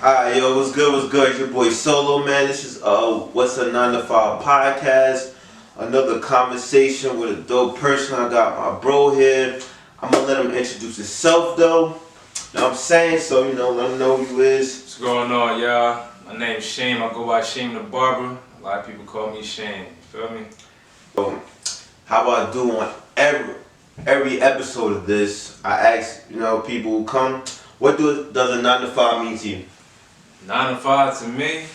Alright, yo, what's good, what's good? It's your boy Solo, man. This is What's a 9 to 5 podcast. Another conversation with a dope person. I got my bro here. I'm gonna let him introduce himself though. Know what I'm saying? So, let him know who he is. What's going on, y'all? My name's SHEEM. I go by SHEEM the BARBER. A lot of people call me Shane. Feel me? So, how about I do on every episode of this, I ask, people who come, what does a 9 to 5 mean to you? 9 to 5 to me, you a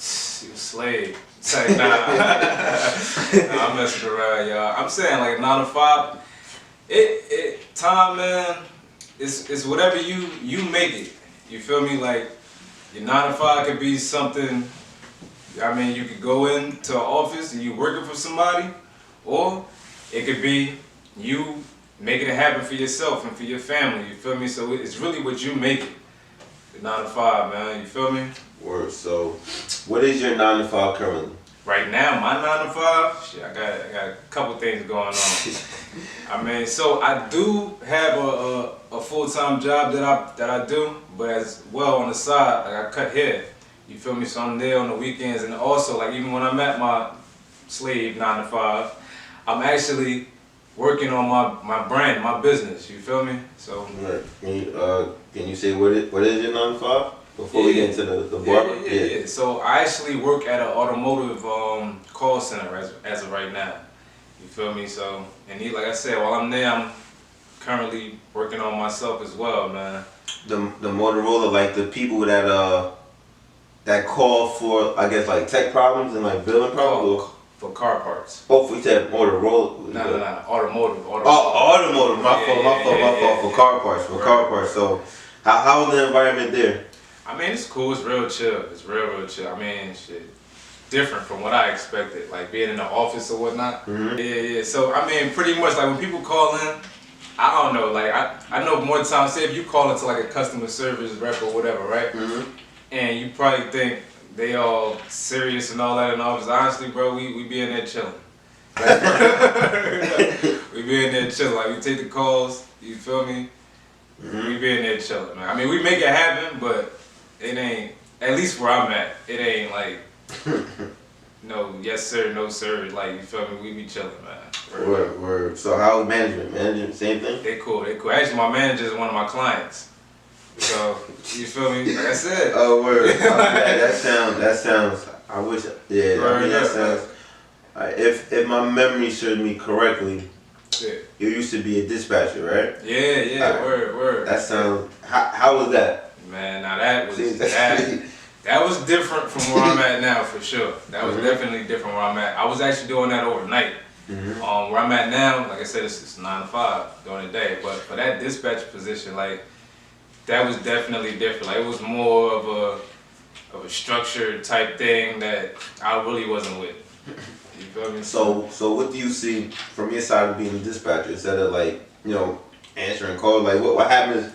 slave. Say nah. Nah, I'm messing around, y'all. I'm saying like 9 to 5. Time, man. It's whatever you make it. You feel me? Like your 9 to 5 could be something. I mean, you could go into an office and you working for somebody, or it could be you making it happen for yourself and for your family. You feel me? So it's really what you make it. The 9 to 5, man. You feel me? Word. So, what is your 9 to 5 currently? Right now, my 9 to 5, shit, I got a couple things going on. I mean, so I do have a full-time job that I do, but as well on the side, like I cut hair. You feel me? So I'm there on the weekends, and also like even when I'm at my slave 9 to 5, I'm actually working on my brand, my business. You feel me? So right. Can you say what is your 9 to 5 before we get into the barber? Yeah. So I actually work at an automotive call center as of right now. You feel me? So like I said, while I'm there, I'm currently working on myself as well, man. The Motorola, like the people that call for, I guess, like tech problems and like billing problems. For car parts. Oh, we said Motorola. No, automotive. Oh, automotive. My fault. For car parts. So, how's the environment there? I mean, it's cool. It's real chill. It's real chill. I mean, shit, different from what I expected. Like being in the office or whatnot. Mm-hmm. Yeah. So I mean, pretty much like when people call in, I don't know. Like I know more times. Say if you call into like a customer service rep or whatever, right? Mm-hmm. And you probably think they all serious and all that in the office. Honestly, bro, we be in there chilling. Like, we be in there chilling. Like we take the calls. You feel me? Mm-hmm. We be in there chilling, man. I mean, we make it happen, but it ain't. At least where I'm at, it ain't like no yes sir, no sir. Like you feel me? We be chilling, man. Word. So how's management? Management, same thing. They cool. Actually, my manager is one of my clients. So you feel me? Like I said. Oh, word. That sounds. I wish. Yeah. Word, I mean, that sounds. If my memory serves me correctly, yeah. You used to be a dispatcher, right? Yeah. Word. That sounds. How was that? Man, now that was different from where I'm at now for sure. That was definitely different where I'm at. I was actually doing that overnight. Mm-hmm. Where I'm at now, like I said, it's 9 to 5 during the day. But for that dispatch position, like that was definitely different. Like it was more of a structured type thing that I really wasn't with. You feel me? So what do you see from your side of being a dispatcher instead of like answering calls? Like what happens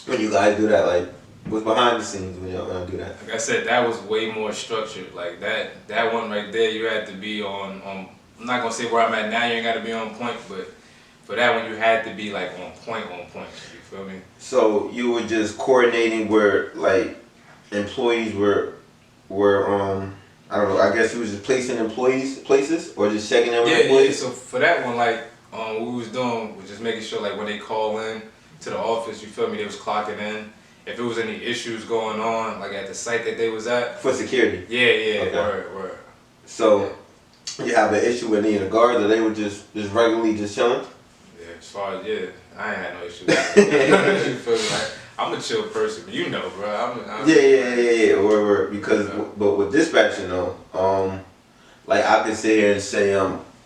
when you guys do that? Like what's behind the scenes when y'all do that? Like I said, that was way more structured. Like that one right there, you had to be on. I'm not gonna say where I'm at now. You ain't got to be on point, but for that one, you had to be like on point. You feel me? So you were just coordinating where like employees were I don't know. I guess you was just placing employees places or just checking in with employees. Yeah. So for that one, like what we was doing was just making sure like when they call in to the office, you feel me, they was clocking in. If there was any issues going on, like at the site that they was at. For security. Yeah. Okay. Word. So you have an issue with any of the guards, or they were just regularly just chilling? Yeah, as far as I ain't had no issues. You feel me? Like, I'm a chill person, but bro. Yeah. Or because but with dispatching though, like I can sit here and say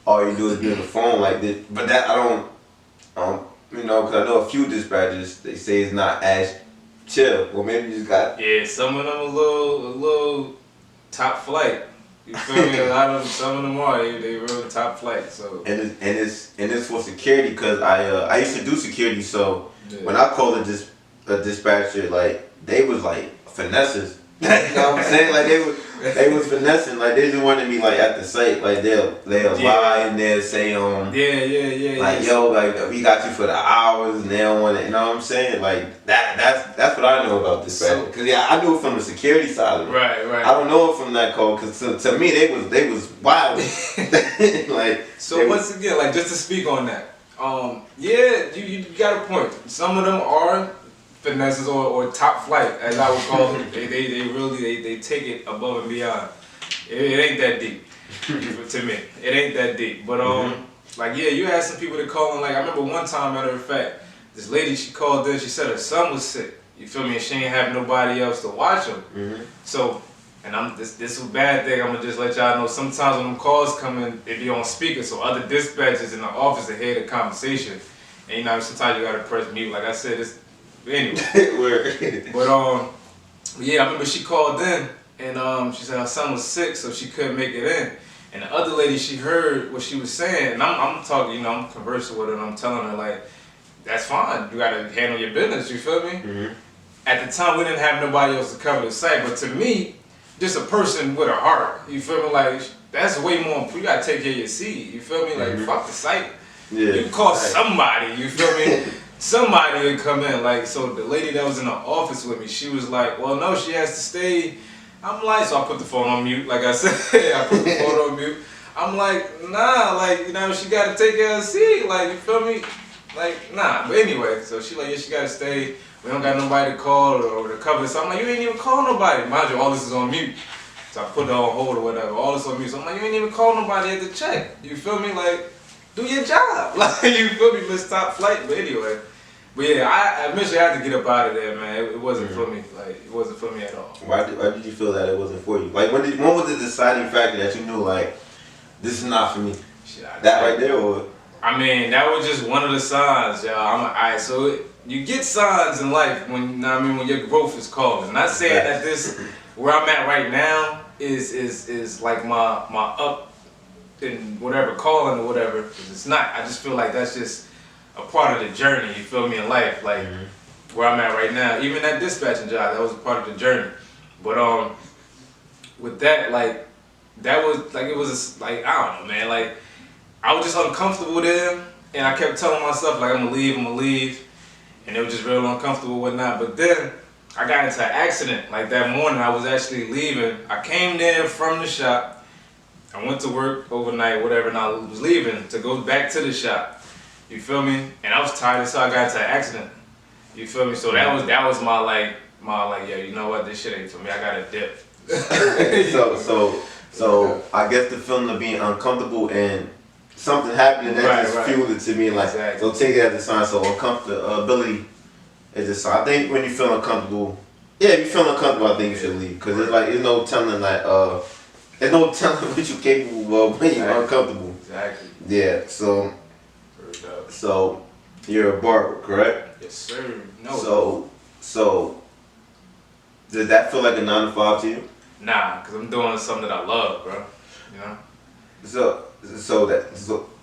all you do is be on the phone like this, but that I don't because I know a few dispatchers they say it's not as chill. Well, maybe you just got some of them a little top flight. You feel me? Some of them are they real top flight. So and it's for security because I used to do security, so when I called a dispatcher, like they was like finesses. You know what I'm saying? Like they was finessing, like they just wanted me like at the site, like they'll lie and they'll say like yo, like we got you for the hours and they don't want it, you know what I'm saying? Like that's what I know about this fact. Cause yeah, I knew it from the security side of it. Right. I don't know it from that code, cause to me they was wild. Like so once again, like just to speak on that, yeah, you got a point. Some of them are finesses or top flight, as I would call them. They really they take it above and beyond. It ain't that deep to me. It ain't that deep. But like yeah, you had some people that call in. Like I remember one time, matter of fact, this lady she called in. She said her son was sick. You feel me? And she ain't have nobody else to watch him. So, and this is a bad thing. I'm gonna just let y'all know. Sometimes when them calls come in, they be on speaker, so other dispatchers in the office they hear the conversation. And you know, sometimes you gotta press mute. Like I said, it's anyway. But yeah, I remember she called in and she said her son was sick, so she couldn't make it in. And the other lady, she heard what she was saying, and I'm talking, you know, I'm conversing with her, and I'm telling her like, that's fine. You gotta handle your business. You feel me? At the time, we didn't have nobody else to cover the site, but to me, just a person with a heart. You feel me? Like that's way more. You gotta take care of your seed. You feel me? Like fuck the site. Yeah. You call somebody. You feel me? Somebody would come in. Like so, the lady that was in the office with me, she was like, "Well, no, she has to stay." I'm like, so I put the phone on mute. Like I said, I put the phone on mute. I'm like, nah, like you know, she gotta take care of her seed. Like you feel me? Like nah. But anyway, so she like, yeah, she gotta stay. We don't got nobody to call or to cover. So I'm like, you ain't even call nobody. Mind you, all this is on mute. So I put it on hold or whatever. All this on mute. So I'm like, you ain't even call nobody at the check. You feel me? Like, do your job. Like, you feel me? Miss top flight. But anyway. But yeah, I eventually had to get up out of there, man. It wasn't for me. Like, it wasn't for me at all. Why did you feel that it wasn't for you? Like, when was the deciding factor that you knew, like, this is not for me? That right there, or? I mean, that was just one of the signs, y'all. So you get signs in life when when your growth is calling. Not saying that this where I'm at right now is like my up in whatever calling or whatever. 'Cause it's not. I just feel like that's just a part of the journey. You feel me in life, like where I'm at right now. Even that dispatching job, that was a part of the journey. But with that, like that was like it was like I don't know, man, like. I was just uncomfortable there, and I kept telling myself, like, I'm gonna leave, and it was just real uncomfortable and whatnot. But then, I got into an accident, like that morning, I was actually leaving. I came there from the shop, I went to work overnight, whatever, and I was leaving to go back to the shop, you feel me? And I was tired, so I got into an accident, you feel me? So that was my like, yeah, you know what, this shit ain't for me, I gotta dip. So I guess the feeling of being uncomfortable and something happened and that just fueled it to me, and like, so take it as a sign. So uncomfortability is a sign. I think when you feel uncomfortable, if you feel uncomfortable, I think you should leave, because it's like, there's no telling there's no telling what you're capable of when you're uncomfortable. Exactly. Yeah. So you're a barber, correct? Yes, sir. No. So does that feel like a 9 to 5 to you? Nah, because I'm doing something that I love, bro. You know. So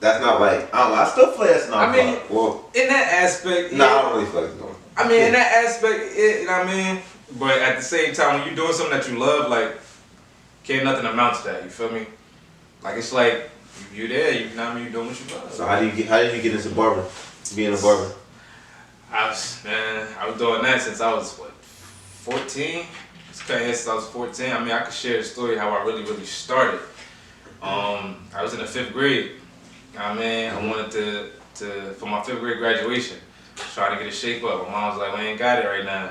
that's not like, I don't know, I still feel that's not. I mean, well, in that aspect, I don't really feel like doing. I mean, in that aspect, you know what I mean? But at the same time, when you're doing something that you love, like, can't nothing amount to that, you feel me? Like, it's like, you're there, you know what I mean, you're doing what you love. So how did you get into barber, being a barber? I was doing that since I was, 14? It's kind of since I was 14. I mean, I could share the story how I really started. I was in the 5th grade. I mean, I wanted to for my 5th grade graduation, trying to get a shape up. My mom was like, "We ain't got it right now."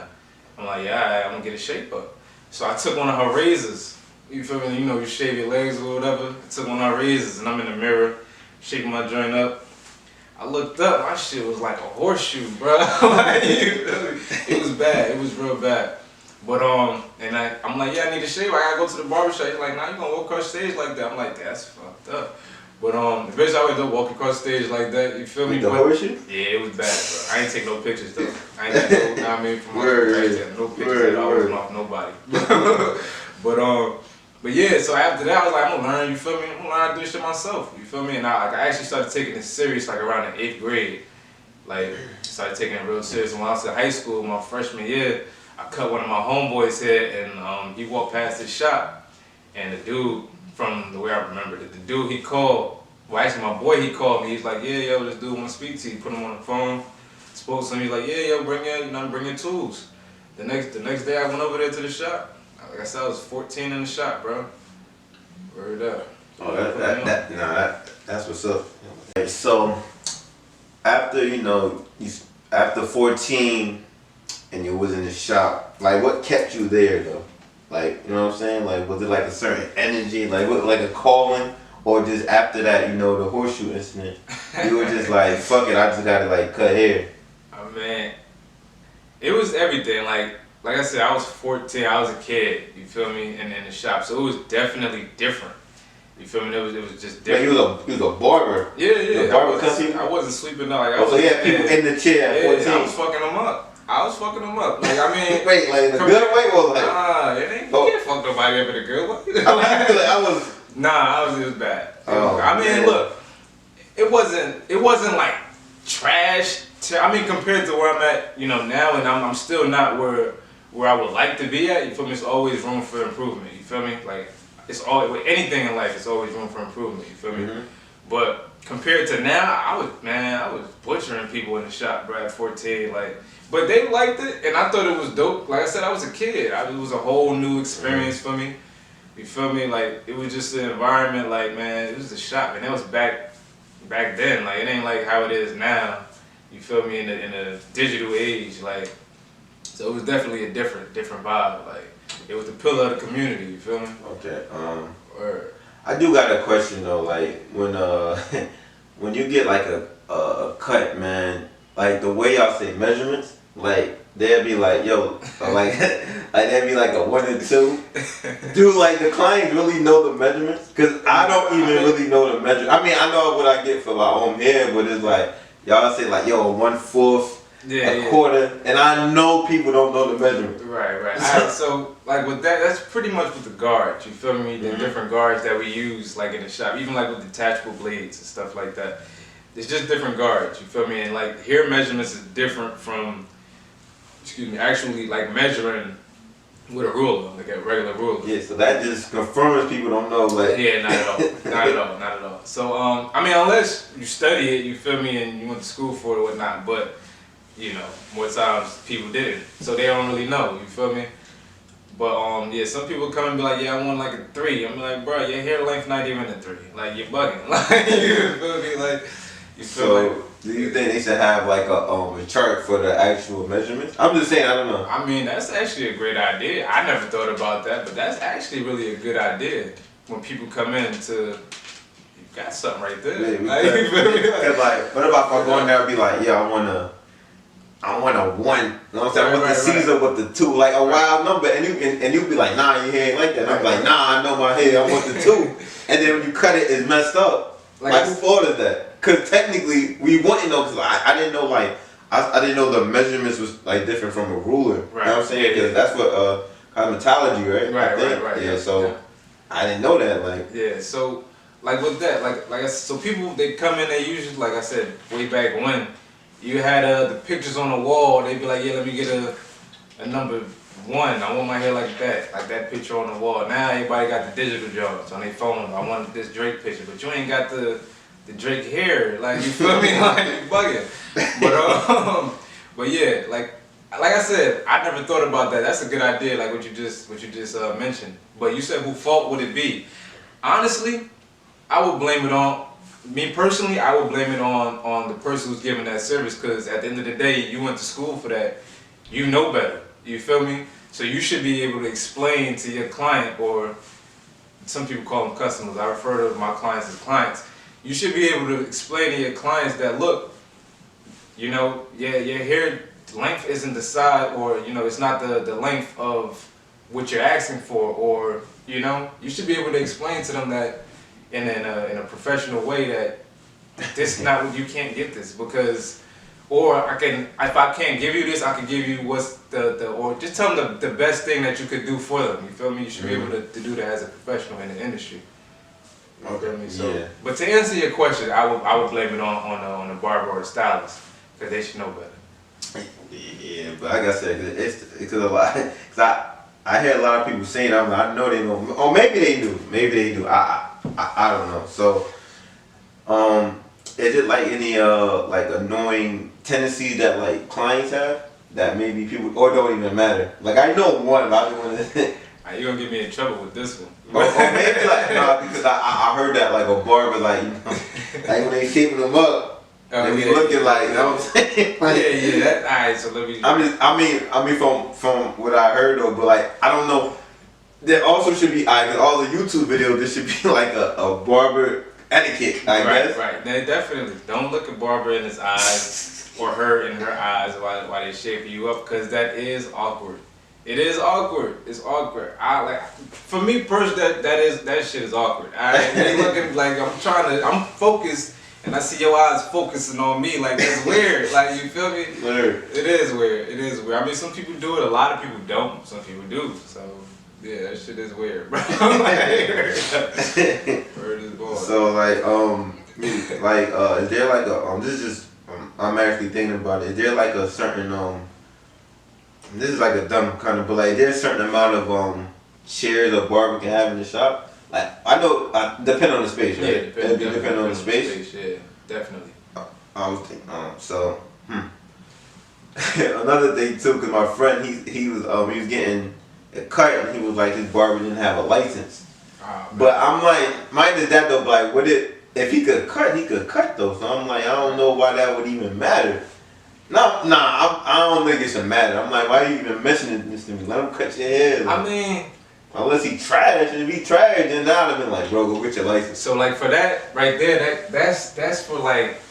I'm like, "Yeah, all right, I'm gonna get a shape up." So I took one of her razors. You feel me? You know, you shave your legs or whatever. I took one of her razors, and I'm in the mirror, shaking my joint up. I looked up, my shit was like a horseshoe, bro. Like, it was bad. It was real bad. But and I'm like, yeah, I need a shave. I gotta go to the barbershop. He's like, nah, you gonna walk across the stage like that? I'm like, that's fucked up. But eventually I went to walk across the stage like that. You feel me? The horseshoe? Yeah, it was bad, bro. I ain't take no pictures though. I ain't got no, I mean, from no pictures at all. I wasn't off nobody. But yeah, so after that I was like, I'm gonna learn. You feel me? I'm gonna learn how to do this shit myself. You feel me? And I actually started taking it serious like around the 8th grade. Like started taking it real serious. And when I was in high school, my freshman year, I cut one of my homeboys' hair, and he walked past his shop, And the dude, from the way I remember it, the dude he called. Well, actually, my boy he called me. He's like, yeah, yo, this dude want to speak to you. Put him on the phone. Spoke to him. He's like, yeah, yo, bring your tools. The next day I went over there to the shop. Like I said, I was 14 in the shop, bro. Word up. Oh, that's what's up. Okay, so after after 14 and you was in the shop, like what kept you there though? Like, you know what I'm saying? Like, was it like a certain energy, like what, like a calling, or just after that, the horseshoe incident, you were just like, fuck it, I just gotta like cut hair. Oh man, it was everything. Like I said, I was 14. I was a kid. You feel me? And in the shop, so it was definitely different. You feel me? It was just different. Like you was a barber. Yeah. I wasn't sleeping out. Like, so yeah, people in the chair at 14. I was fucking them up. Like, I mean, wait, like in a good way or like? Nah, it ain't. You can't fuck nobody up in a good way. It was bad. Oh, I mean, man. look, it wasn't like trash. I mean, compared to where I'm at, now, and I'm still not where I would like to be at. You feel me? It's always room for improvement. You feel me? Like, it's always with anything in life. It's always room for improvement. You feel me? Mm-hmm. But compared to now, I was butchering people in the shop, bro, at 14. Like, but they liked it, and I thought it was dope. Like I said, I was a kid. It was a whole new experience for me. You feel me? Like, it was just an environment. Like, man, it was the shop, and that was back then. Like, it ain't like how it is now. You feel me? In the digital age, like, so it was definitely a different vibe. Like, it was the pillar of the community. You feel me? Okay. Or I do got a question though. Like when when you get like a cut, man, like the way y'all say measurements, like they'd be like, yo, like they'd be like a 1 and 2. Do like the clients really know the measurements? Cause I don't even really know the measurements. I mean, I know what I get for my own hair, but it's like y'all say like, yo, 1/4. A quarter, and I know people don't know the measurement. Right. Alright, so like with that, that's pretty much with the guards. You feel me? The different guards that we use, like in the shop, even like with detachable blades and stuff like that. It's just different guards. You feel me? And like hair measurements is different from, actually like measuring with a ruler, like a regular ruler. Yeah, so that just confirms people don't know, like. Yeah, not at all. So I mean, unless you study it, you feel me, and you went to school for it or whatnot, but. More times people didn't, so they don't really know. You feel me? But yeah, some people come and be like, yeah, I want like a 3. I'm like, bro, your hair length not even a 3. Like, you're bugging. Like, you feel me? Like, you feel so like. Do you think they should have like a chart for the actual measurements? I'm just saying, I don't know. I mean, that's actually a great idea. I never thought about that, but that's actually really a good idea. When people come in to, you got something right there. Yeah, like, you feel me? Like, what about if I go in there and be like, yeah, I want a 1. You know what I'm saying? I want the Caesar with the 2, like a wild number, and you be like, nah, your hair ain't like that. And I'm like, nah, I know my hair, I want the 2. And then when you cut it, it's messed up. Like who thought of that? Cause technically we wouldn't know, cause I didn't know I didn't know the measurements was like different from a ruler. Right. You know what I'm saying? Cause that's what cosmetology, right? Right. Yeah. So I didn't know that. Like. Yeah. So like with that, like I said, so people they come in, they usually, like I said, way back when. You had the pictures on the wall. They'd be like, yeah, let me get a number 1. I want my hair like that picture on the wall. Now everybody got the digital jobs on their phone. I want this Drake picture, but you ain't got the Drake hair. Like, you feel me? Like, you bugging. But yeah, like I said, I never thought about that. That's a good idea, like what you just mentioned. But you said, whose fault would it be? Honestly, I would blame it on. Me personally, I would blame it on the person who's giving that service, because at the end of the day, you went to school for that. You know better. You feel me? So you should be able to explain to your client, or some people call them customers. I refer to my clients as clients. You should be able to explain to your clients that, look, your hair length isn't the size, or it's not the length of what you're asking for, or you should be able to explain to them that in a professional way that this is not what, you can't get this, because, or if I can't give you this, I can give you what's or just tell them the best thing that you could do for them. You feel me? You should be able to do that as a professional in the industry. You feel me? So, yeah. But to answer your question, I would blame it on the barber or the stylist, because they should know better. Yeah, but like I said, it's because a lot. Cause I hear a lot of people saying, I know they know, or maybe they do, I don't know. So, is it like any like annoying tendencies that like clients have that maybe people or don't even matter? Like I know one, but I don't want to. You gonna get me in trouble with this one. Or maybe like nah, because I heard that like a barber like like when they shaping them up, they be looking like, you know what I'm saying? Like, yeah. That alright. So let me. I mean from what I heard though, but like I don't know. There also should be all the YouTube videos. There should be like a barber etiquette. I guess. Right. They definitely don't look at barber in his eyes or her in her eyes while they shape you up, because that is awkward. It is awkward. It's awkward. For me personally, that shit is awkward. They looking like I'm focused, and I see your eyes focusing on me. Like that's weird. Like you feel me? Weird. It is weird. It is weird. I mean, some people do it. A lot of people don't. Some people do. So yeah, that shit is weird, bro. Word is born. So like is there like a this is just I'm actually thinking about it. Is there like a certain this is like a dumb kind of, but like there's a certain amount of chairs a barber can have in the shop. Like I know, depend on the space, right? Yeah, depend on the space. Yeah, definitely. I was thinking, another thing too, cause my friend he was getting a cut and he was like his barber didn't have a license. But I'm like, mine is that though. But like, if he could cut though. So I'm like, I don't know why that would even matter. I don't think it should matter. I'm like, why are you even mentioning this to me? Let him cut your hair. I mean, unless he trash, and if he trash, then I'd have been like, bro, go get your license. So like for that right there, that's for like,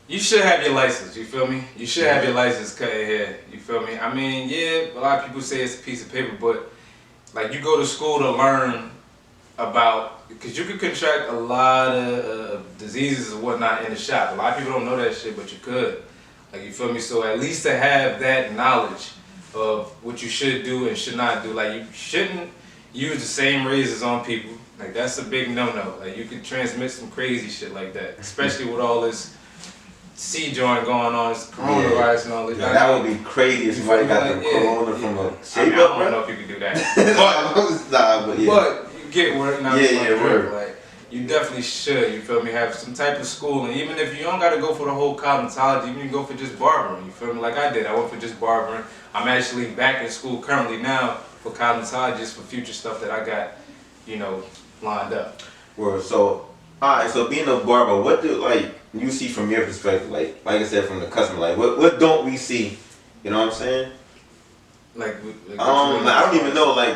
you should have your license. You feel me? You should have your license cut your hair. You feel me? I mean, yeah, a lot of people say it's a piece of paper, but like you go to school to learn about, because you could contract a lot of diseases and whatnot in the shop. A lot of people don't know that shit, but you could. Like, you feel me? So at least to have that knowledge of what you should do and should not do. Like, you shouldn't use the same razors on people. Like, that's a big no-no. Like, you could transmit some crazy shit like that, especially with all this C joint going on, this coronavirus and all this. Yeah, that would be crazy if somebody got the corona from a shape up. I don't know if you could do that. But you get where now. Like, you definitely should, you feel me, have some type of school. And even if you don't got to go for the whole cosmetology, even you can go for just barbering, you feel me, like I did. I went for just barbering. I'm actually back in school currently now for cosmetology, just for future stuff that I got, lined up. Well, so, alright, so being a barber, what do, you see from your perspective, like I said, from the customer, what don't we see, you know what I'm saying? I don't even know, I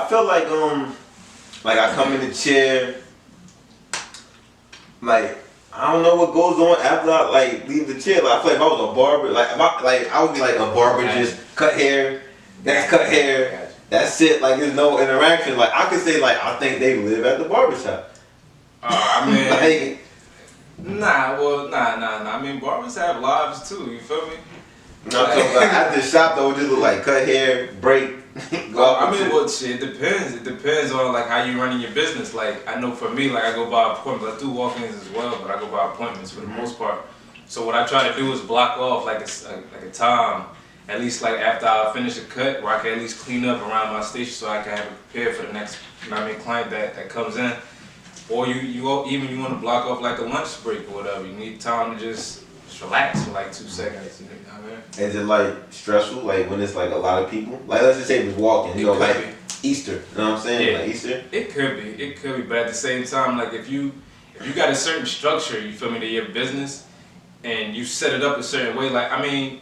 feel like I come in the chair, I don't know what goes on after I leave the chair. I feel like if I was a barber, I would be like a barber, just cut hair, next cut hair, that's it. Like there's no interaction. Like I could say I think they live at the barbershop. I mean, nah. I mean, barbers have lives too. You feel me? No, I'm talking about at the shop though, it just look like cut hair, break. Shit, it depends. It depends on how you running your business. Like I know for me, I go by appointments. I do walk-ins as well, but I go by appointments for the most part. So what I try to do is block off a time, at least after I finish a cut, where I can at least clean up around my station, so I can have it prepared for the next client that comes in. Or you want to block off a lunch break or whatever. You need time to just relax for 2 seconds. You know what I mean? Is it stressful when it's a lot of people? Let's just say it was walking, Easter. You know what I'm saying? Yeah. Easter. It could be, but at the same time, if you got a certain structure, you feel me, to your business, and you set it up a certain way.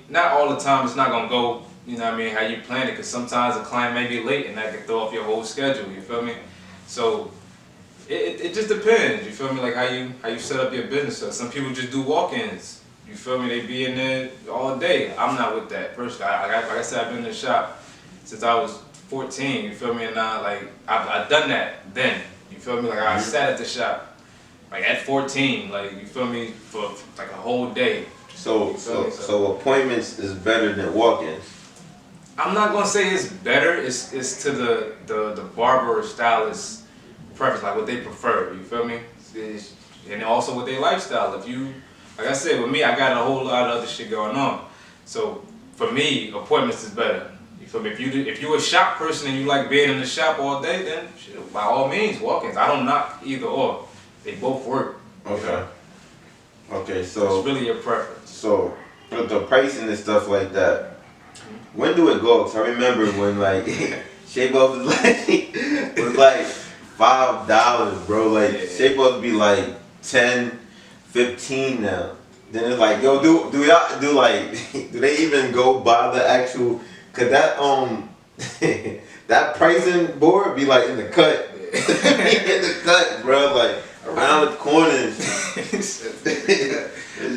Not all the time it's not gonna go. You know what I mean? How you plan it, because sometimes a client may be late, and that can throw off your whole schedule. You feel me? So. It just depends, you feel me, how you set up your business. So some people just do walk-ins, you feel me, they be in there all day. I'm not with that personally. Like I said, I've been in the shop since I was 14, you feel me, and now I've done that then, you feel me, I sat at the shop, at 14, you feel me, for a whole day. So appointments is better than walk-ins? I'm not gonna say it's better, it's to the barber or stylist preference, what they prefer, you feel me? And also with their lifestyle. If you, I said, with me, I got a whole lot of other shit going on. So for me, appointments is better. You feel me? If you a shop person and you like being in the shop all day, then shit, by all means, walk-ins. I don't knock either or. They both work. Okay. Okay, so it's really your preference. So with the pricing and stuff like that, when do it go? Cause I remember when like shape ups was like $5, bro. Like shape ups be like 10, 15 now. Then it's like, yo, do y'all do like do they even go by the actual? Cause that that pricing board be like in the cut, in the cut, bro. Like around the corners.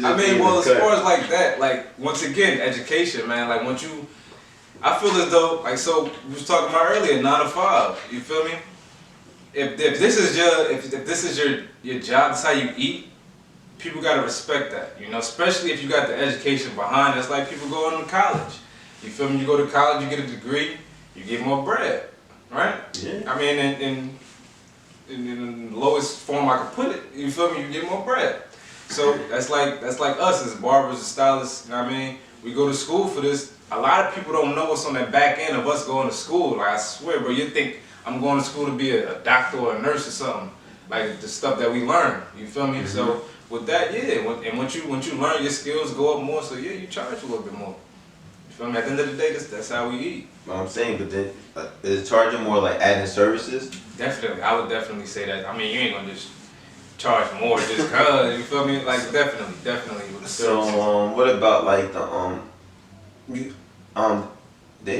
I mean, well, as far as like that, like once again, education, man. Like once you, I feel as though, like so we was talking about earlier, 9 to 5. You feel me? If this is if this is your job, that's how you eat. People gotta respect that, you know. Especially if you got the education behind. It's like people going to college. You feel me? You go to college, you get a degree, you get more bread, right? Yeah. I mean, in the lowest form I could put it, you feel me? You get more bread. So that's like us as barbers and stylists. You know what I mean? We go to school for this. A lot of people don't know what's on that back end of us going to school. Like I swear, bro, you think I'm going to school to be a doctor or a nurse or something? Like the stuff that we learn. You feel me? Mm-hmm. So with that, yeah. And once you learn, your skills go up more. So yeah, you charge a little bit more. You feel me? At the end of the day, that's how we eat. Well, I'm saying, but then is charging more like adding services? Definitely, I would definitely say that. I mean, you ain't gonna just charge more just cause, you feel me? Like definitely with the services. So what about like the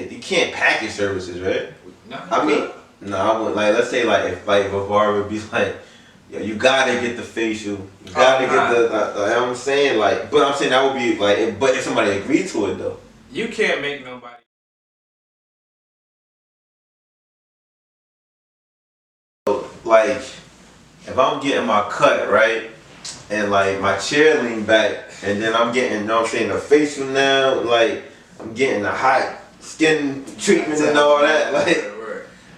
you can't package services, right? No, I mean, no, I would like let's say like if a barber would be like, yo, you gotta get the facial, you gotta get the you know what I'm saying, like, but I'm saying that would be like, but if somebody agreed to it though, you can't make nobody. Like, if I'm getting my cut, right, and like my chair lean back, and then I'm getting, you know what I'm saying, the facial now, like, I'm getting the hot skin treatment and all that, like.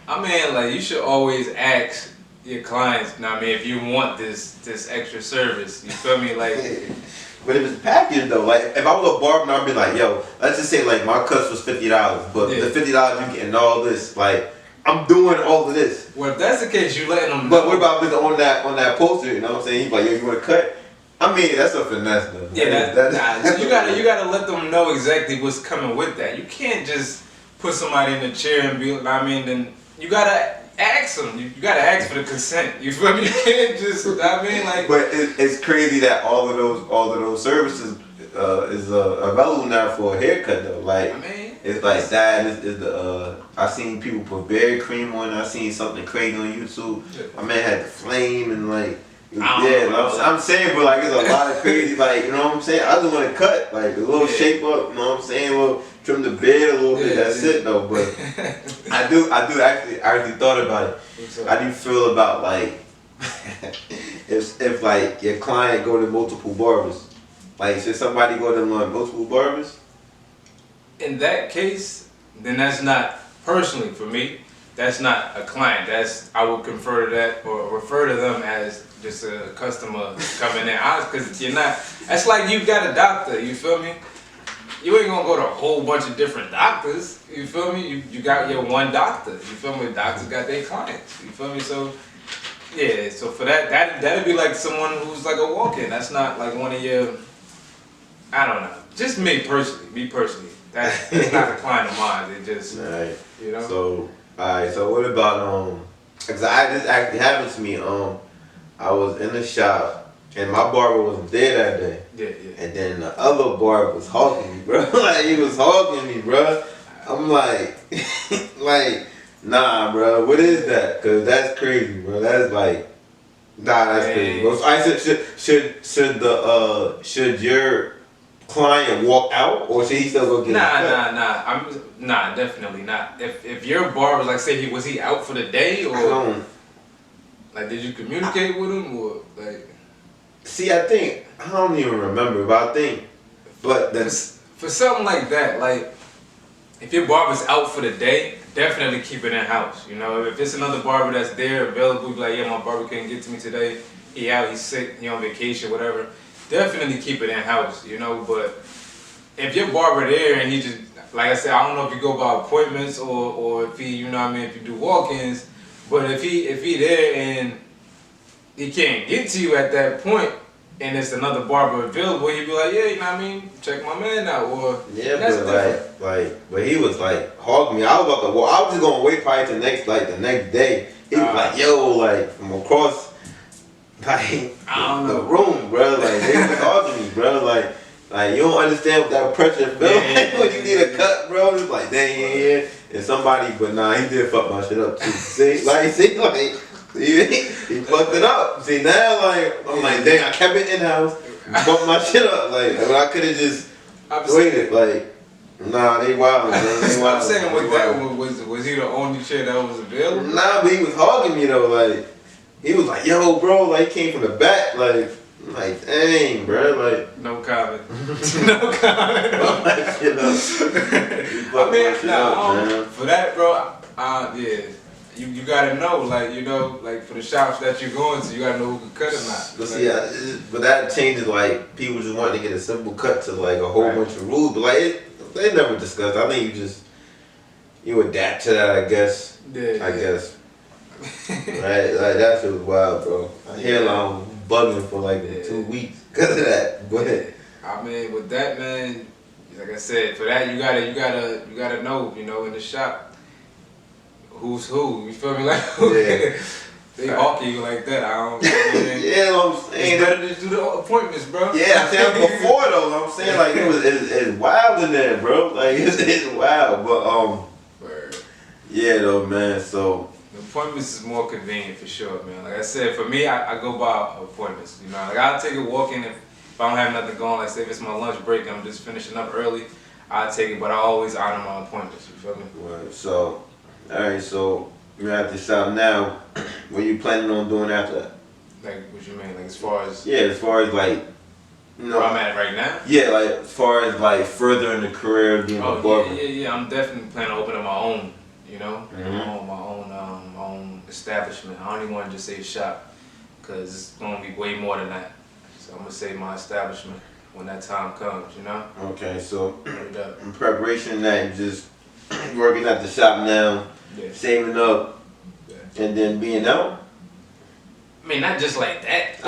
I mean, like, you should always ask your clients, you know what I mean, if you want this extra service, you feel me, like. But if it's packaged though, like, if I was a barber, I'd be like, yo, let's just say, like, my cuts was $50, but the $50 you getting all this, like, I'm doing all of this. Well, if that's the case, you letting them know. But what about if it's on that poster? You know what I'm saying? He's like, yo, you want to cut? I mean, that's a finesse though. Yeah, that's you gotta let them know exactly what's coming with that. You can't just put somebody in the chair and be. I mean, then you gotta ask them. You gotta ask for the consent. You feel me? You can't just. I mean, like. But it's crazy that all of those services is available now for a haircut though. Like. I mean. It's like that is the I seen people put berry cream on. I seen something crazy on YouTube. My man had the flame and like I'm saying, but like it's a lot of crazy like you know what I'm saying. I just want to cut like a little shape up. You know what I'm saying? A little trim the beard a little bit. That's it though. But I do actually thought about it. How do you feel about like if like your client go to multiple barbers? Like should somebody go to multiple barbers? In that case, then that's not, personally for me, that's not a client. That's, I would confer to that or refer to them as just a customer coming in. Because you're not, that's like you got a doctor, you feel me? You ain't gonna go to a whole bunch of different doctors, you feel me? You got your one doctor, you feel me? Doctors got their clients, you feel me? So, yeah, so for that'd be like someone who's like a walk-in. That's not like one of your, I don't know, just me personally. That's not a client of mine. They just, right. You know. So, alright. So what about Cause this actually happened to me. I was in the shop and my barber wasn't there that day. Yeah. And then the other barber was hogging me, bro. Like he was hogging me, bro. I'm like, nah, bro. What is that? Cause that's crazy, bro. That's like, that's crazy, bro. So I said, should your client walk out or should he still go get Nah, definitely not. If your barber, like say was he out for the day or like did you communicate with him or like? See, I don't even remember, but I think, but for something like that, like if your barber's out for the day, definitely keep it in house. You know, if it's another barber that's there available, be like, yeah, my barber couldn't get to me today. He out, he's sick, he on vacation, whatever. Definitely keep it in house, you know. But if your barber there and he just, like I said, I don't know if you go by appointments or if he, you know what I mean, if you do walk-ins. But if he there and he can't get to you at that point, and it's another barber available, he'd be like, yeah, you know what I mean, check my man out. Or Yeah, that's but but he was like hogging me. I was about to. Well, I was just gonna wait probably the next day. He was like, yo, like from across, like I don't the know. room, bro. Like they was hogging me, bro. Like you don't understand what that pressure feels like when you need a cut, bro. It's like dang, yeah. And somebody, but nah, he did fuck my shit up too. See, like he fucked it up. See now, like I'm like, dang, I kept it in house, fucked my shit up. Like when I could have just waited, like. Nah, they wild, man. They wild. I'm saying with that, was he the only chair that was available? Nah, but he was hogging me though. Like he was like, "Yo, bro," like he came from the back. Like, dang, bro. Like no comment. No comment. You know, I mean, for that, bro. Yeah. You gotta know, like, you know, like for the shops that you're going to, you gotta know who can cut or not. But see, but that changes like people just want to get a simple cut to like a whole bunch of rules. But like they never discussed. I think you adapt to that. I guess. Yeah. I guess. Right, like that shit was wild, bro. My hairline was bugging for like 2 weeks because of that. But I mean, with that, man, like I said, for that you gotta know, you know, in the shop. Who's who? You feel me? Like they hawk you like that. I don't. Yeah, I'm saying it's better to do the appointments, bro. Yeah, I'm saying before though. I'm saying like it's wild in there, bro. Like it's wild, but yeah, though, man. So the appointments is more convenient for sure, man. Like I said, for me, I go by appointments. You know, like I'll take a walk in if I don't have nothing going. Like say if it's my lunch break and I'm just finishing up early, I'll take it. But I always honor my appointments. You feel me? right, so. Alright, so you're at the shop now. What are you planning on doing after that? Like, what you mean? Like, as far as... Yeah, as far as like... Where I'm at right now? Yeah, like, as far as like further in the career of being a barber. Yeah. I'm definitely planning on opening my own, you know? Mm-hmm. My own establishment. I don't even want to just say shop, because it's going to be way more than that. So I'm going to say my establishment when that time comes, you know? Okay, so in preparation that you just working at the shop now, saving up, and then being out? I mean, not just like that.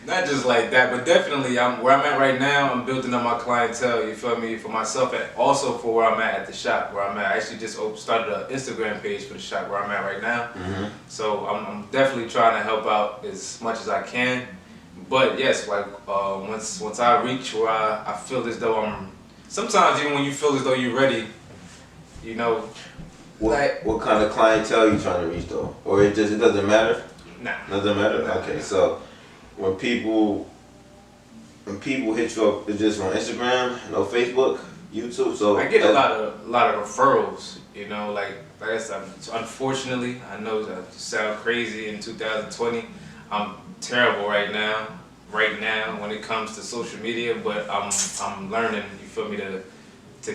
Not just like that, but definitely where I'm at right now, I'm building up my clientele, you feel me, for myself and also for where I'm at the shop, where I'm at. I actually just started an Instagram page for the shop where I'm at right now. Mm-hmm. So I'm definitely trying to help out as much as I can. But yes, like once I reach where I feel as though sometimes even when you feel as though you're ready, you know, what kind of clientele you trying to reach though? Or it doesn't matter? Nah. Doesn't matter? Okay, so when people hit you up, it's just on Instagram, no Facebook, YouTube. So I get a lot of referrals, you know, like I said, unfortunately, I know that sound crazy in 2020. I'm terrible right now when it comes to social media, but I'm learning, you feel me, to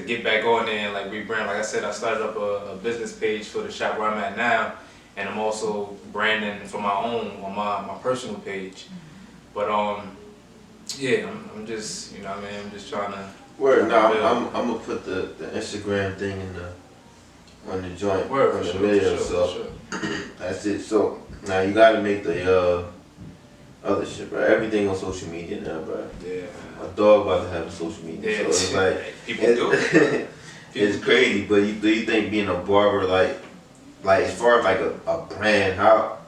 get back on there and like rebrand. Like I said, I started up a business page for the shop where I'm at now, and I'm also branding for my own on my personal page. But yeah, I'm just, you know what I mean, I'm just trying to I'm gonna put the Instagram thing on the joint on the video, so that's it. So now you gotta make the other shit, bro. Everything on social media now, bro. Yeah. My dog about to have a social media, so it's like people do it. It's crazy. But do you think being a barber, like as far as like a brand, how?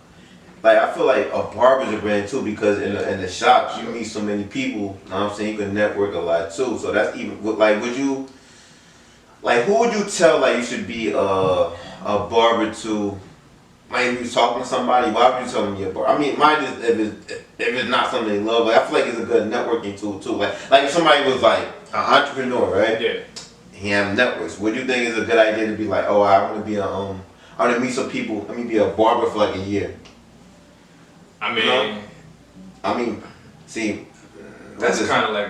Like I feel like a barber's a brand too, because in the shops you meet so many people. You know what I'm saying? You can network a lot too. So that's even like who would you tell like you should be a barber to? Like if you was talking to somebody, why would you tell them you're a barber? I mean, mine is if it's not something they love. Like I feel like it's a good networking tool too. Like if somebody was like an entrepreneur, right? Yeah. He have networks. Would you think it's a good idea to be like, oh, I want to be I want to meet some people. Let me be a barber for like a year. I mean, see, that's kind of like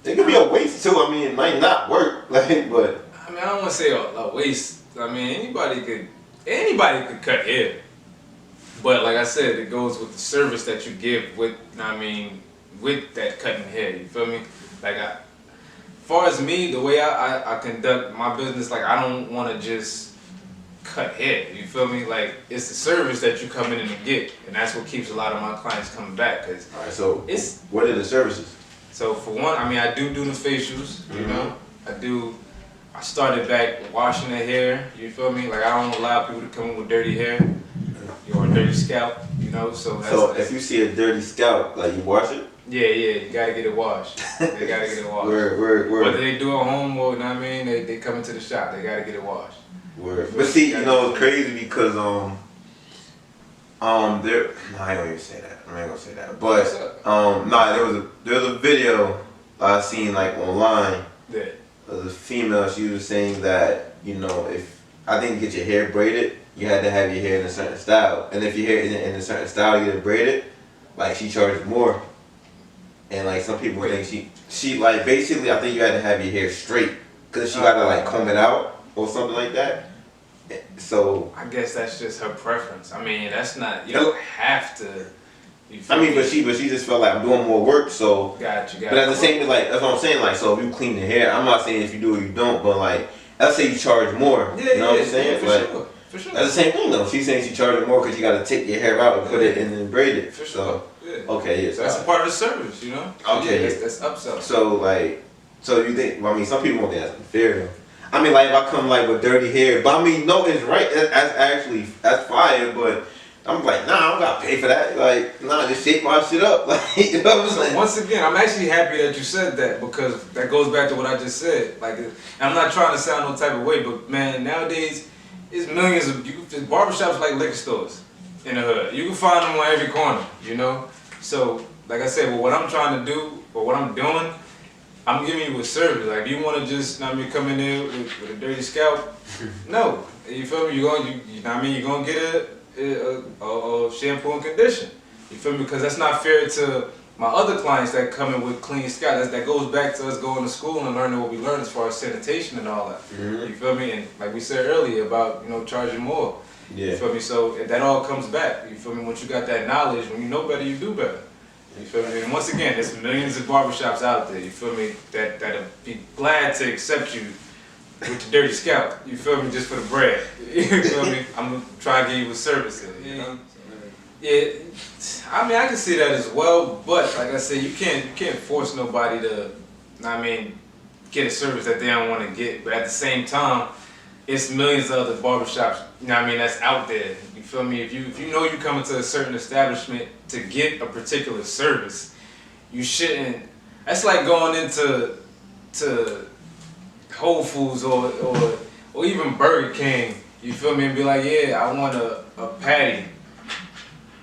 it could be a waste too. I mean, it might not work, like, but I mean, I don't want to say a waste. I mean, anybody could cut hair, but like I said, it goes with the service that you give with that cutting hair. You feel me? Like far as me, the way I conduct my business, like I don't want to just cut hair. You feel me? Like it's the service that you come in and get, and that's what keeps a lot of my clients coming back. Cause All right, so it's what are the services? so for one, I mean I do the facials. You know, I started back washing the hair. You feel me? Like I don't allow people to come in with dirty hair or a dirty scalp. You know, so If you see a dirty scalp, like you wash it. Yeah, you gotta get it washed. They gotta get it washed. Word. Whether they do it home or, you know what I mean, they come into the shop, they gotta get it washed. Word. But see, you know, it's crazy because there. No, I ain't gonna even say that. I ain't gonna say that. But there was a video I seen like online. Yeah. Of a female, she was saying that, you know, if I think to get your hair braided, you had to have your hair in a certain style, and if your hair isn't in a certain style, you get it braided, like she charges more. And like some people think she like basically I think you had to have your hair straight because she gotta like comb it out or something like that. So I guess that's just her preference. I mean, that's not, you don't have to. But she just felt like I'm doing more work, so. Got you. But at the same time, like that's what I'm saying. Like, so if you clean the hair, I'm not saying if you do or you don't, but like let's say you charge more. Yeah, you know what I'm saying? For sure. That's the same thing though. She's saying she charges more because you got to take your hair out and put it and then braid it. For So. sure. Yeah. Okay, yeah. So that's a part of the service, you know? Okay. Yeah, that's upsell. So you think, I mean, some people won't think that's unfair. I mean, like if I come like with dirty hair, but I mean, no, it's right. That's fire, but I'm like, nah, I don't gotta pay for that. Like, nah, just shake my shit up. Like, you know what I'm saying? Once again, I'm actually happy that you said that because that goes back to what I just said. Like, and I'm not trying to sound no type of way, but man, nowadays, it's millions of barbershops like liquor stores in the hood. You can find them on every corner, you know? So, like I said, well, what I'm trying to do, or what I'm doing, I'm giving you a service. Like, if you want to just, come in there with a dirty scalp, no. You feel me? You know what I mean? You're going to get a shampoo and condition. You feel me? Because that's not fair to my other clients that come in with clean scalp. That goes back to us going to school and learning what we learned as far as sanitation and all that. You feel me? And like we said earlier about, charging more. Yeah. You feel me? So that all comes back. You feel me? Once you got that knowledge, when you know better, you do better. You feel me? And once again, there's millions of barbershops out there, you feel me, that'll be glad to accept you with the dirty scalp. You feel me? Just for the bread. You feel me? I'm gonna try to give you a service there, you know? Yeah, I mean, I can see that as well, but like I said, you can't force nobody to, get a service that they don't want to get. But at the same time, it's millions of other barbershops, that's out there. You feel me? If you know you come into a certain establishment to get a particular service, you shouldn't. That's like going into Whole Foods or even Burger King. You feel me? And be like, yeah, I want a patty.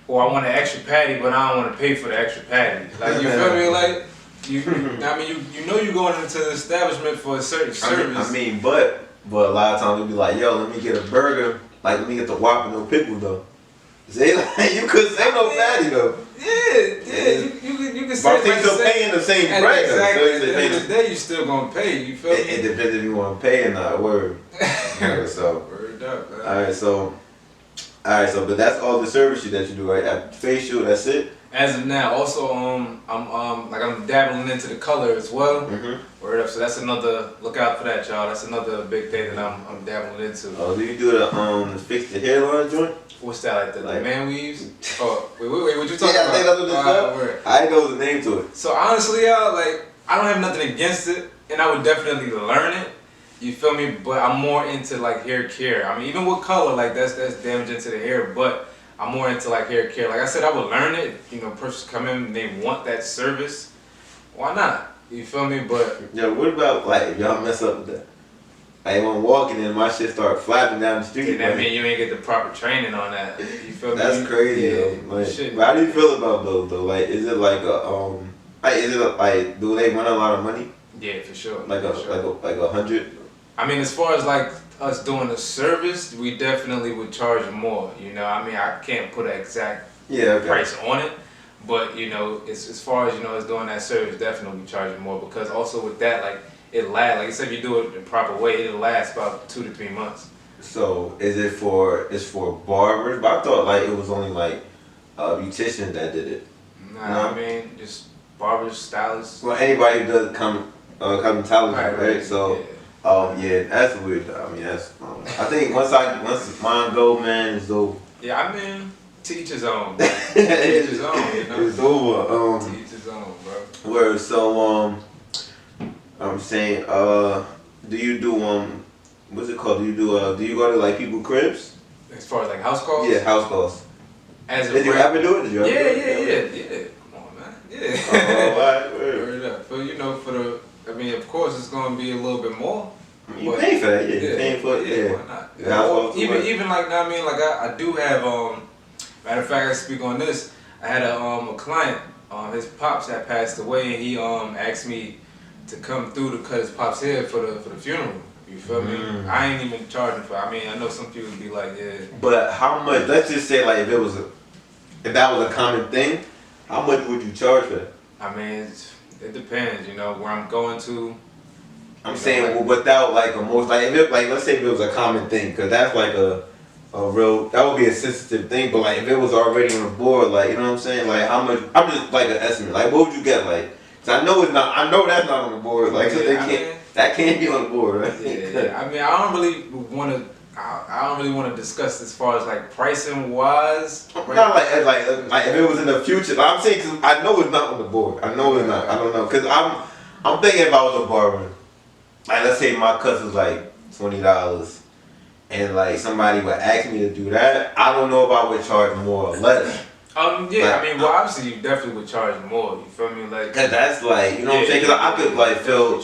Or I want an extra patty, but I don't want to pay for the extra patty. Like, you feel me? Like, you know you're going into the establishment for a certain service. But a lot of times they'll be like, yo, let me get a burger. Like, let me get the Whopper, no pickle though. Say like, you could say no patty though. Yeah. You can say. But I think they're paying the same price. Exactly. At the end of the day, you still gonna pay. You feel me? It depends if you want to pay or not. Word. So. Word up, man. All right. So, but that's all the services that you do, right? At facial, that's it. As of now, also I'm dabbling into the color as well. Word up. So that's another look out for that, y'all. That's another big thing that I'm dabbling into. Oh, do you do the fix the hairline joint? What's that, like the man weaves? Oh, wait, what you talking yeah, about? I think that's what this I didn't know the name to it. So honestly, y'all, like, I don't have nothing against it, and I would definitely learn it. You feel me? But I'm more into like hair care. I mean, even with color, like that's damaging to the hair, but I'm more into like hair care. Like I said, I would learn it. Persons come in and they want that service. Why not? You feel me? But yeah, what about like if y'all mess up with that? Like when I'm walking and my shit start flapping down the street. That mean you ain't get the proper training on that. You feel me? That's crazy though. Like, but how do you feel about those though? Like, is it like do they want a lot of money? Yeah, for sure. Like like 100. I mean, as far as like us doing the service, we definitely would charge more. I can't put an exact price on it, but as far as as doing that service, definitely we charging more because also with that, like it lasts. Like I said, if you do it the proper way, it'll last about 2 to 3 months. So it's for barbers? But I thought like it was only like beauticians that did it. Nah, just barbers, stylists. Well, anybody who does come cosmetology, right? So. Yeah, that's weird. I mean, that's. I think once mine go, man, it's over. Yeah, I mean, teach his own, bro. Teach his own, you know. It's over. Teach his own, bro. Where so I'm saying do you do what's it called? Do you do you go to like people cribs? As far as like house calls? Yeah, house calls. Did you ever do it? Did you ever do it? Yeah. Come on, man. Yeah. Alright, Word up. But you know, I mean, of course, it's gonna be a little bit more. You paying for that, yeah. You paying for it, yeah. Why not? Yeah, even like, I mean, like I do have matter of fact, I speak on this. I had a client. His pops had passed away, and he asked me to come through to cut his pops' hair for the funeral. You feel me? I ain't even charging for. I mean, I know some people be like, yeah. But how much? Let's just say like if that was a common thing, how much would you charge for that? I mean, it depends. You know where I'm going to. I'm saying like, without like let's say if it was a common thing, because that's like a real, that would be a sensitive thing. But like if it was already on the board, like you know what I'm saying, like how much? I'm just like an estimate. Like what would you get? Like, cause I know it's not. I know that's not on the board. Like that can't be on the board, right? Yeah. I mean, I don't really want to discuss as far as like pricing wise. Right? Not like if it was in the future. Like, I'm saying because I know it's not on the board. I know it's not. I don't know because I'm thinking if I was a barber. Like let's say my cut was like $20, and like somebody would ask me to do that. I don't know if I would charge more or less. Yeah, like, I mean, well, obviously you definitely would charge more. You feel me? Like, cause that's like, you know what I'm saying? Cause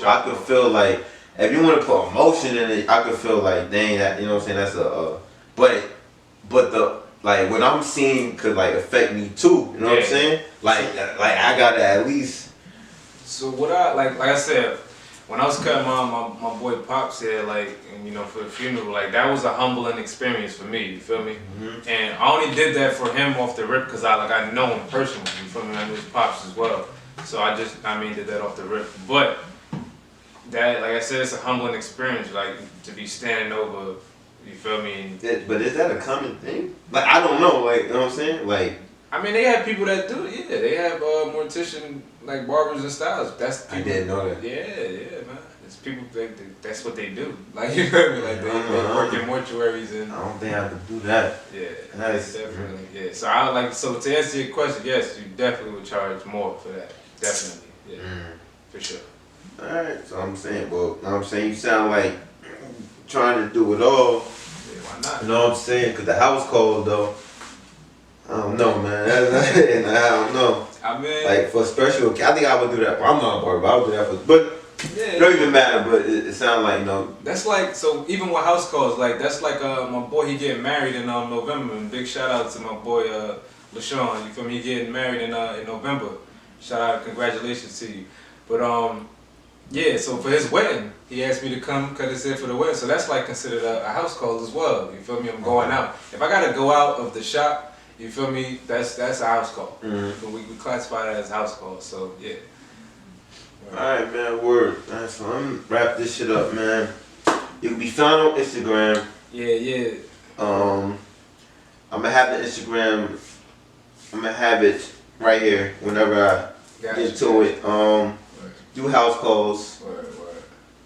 I could feel like if you want to put emotion in it, I could feel like dang that, you know what I'm saying? That's but the like what I'm seeing could like affect me too. You know what I'm saying? Like I gotta at least. So what like I said. When I was cutting my boy Pop's hair, like, and, you know, for the funeral, like, that was a humbling experience for me, you feel me? And I only did that for him off the rip because I know him personally, you feel me? I knew his Pops as well. So I did that off the rip. But that, like I said, it's a humbling experience, like, to be standing over, you feel me? But is that a common thing? Like, I don't know, like, you know what I'm saying? Like, I mean, they have people that do it, yeah. They have mortician, like, barbers and styles. That's people, I didn't know that. Yeah, man. It's people, that's what they do. Like, you feel me? Like, they work in mortuaries and... I don't think I could do that. Yeah, nice. Definitely, yeah. So to answer your question, yes, you definitely would charge more for that. Definitely, yeah. For sure. Alright, so I'm saying, well, I'm saying you sound like trying to do it all. Yeah, why not? You know what I'm saying? Because the house cold, though. I don't know, man. I don't know. I mean, like for special, I think I would do that. Well, I'm not a barber, but I would do that for. But yeah, it don't even matter. But it sounds like, you know. That's like, so even with house calls, like that's like my boy, he getting married in November, and big shout out to my boy LaShawn. You feel me? He getting married in November. Shout out, congratulations to you. But yeah, so for his wedding, he asked me to come cut his hair for the wedding. So that's like considered a house call as well. You feel me? I'm going out. If I gotta go out of the shop. You feel me? That's a house call. But we classify that as a house call. So yeah. Alright, man. Word. So I'm gonna wrap this shit up, man. You can be found on Instagram. Yeah. I'm gonna have the Instagram. I'm gonna have it right here whenever I get to it. Do house calls. Word.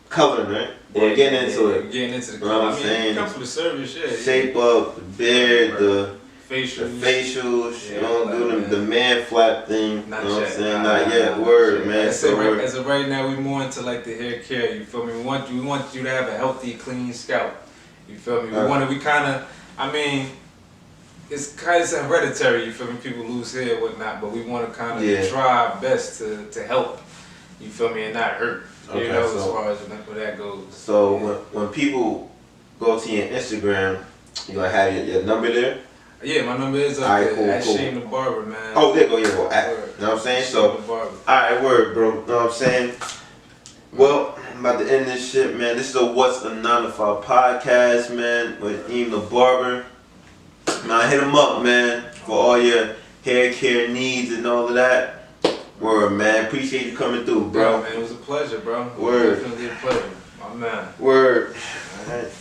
Coloring, right? We're getting into it. Getting into the color. You know what I'm saying? Come for the service, yeah. Shape up, the beard, the facials, yeah, you know, do the man flap thing. Not you know yet. what I'm saying? Not yet. Word, man. As of right now, we more into like the hair care. You feel me? We want you to have a healthy, clean scalp. You feel me? I mean, it's kind of hereditary. You feel me? People lose hair and whatnot, but we want to kind of try our best to help. You feel me? And not hurt. Okay, you know, as far as where that goes. So when people go to your Instagram, you gonna have your number there. Yeah, my number is up there. Cool. SHEEM the Barber, man. Oh, there go, yeah, well, you know what I'm saying? So, alright, word, bro. You know what I'm saying? Well, I'm about to end this shit, man. This is a What's a 9 to 5 podcast, man, with SHEEM the Barber. Now, hit him up, man, for all your hair care needs and all of that. Word, man. Appreciate you coming through, bro. Yeah, man, it was a pleasure, bro. Word. Definitely a pleasure. My man. Word. Alright.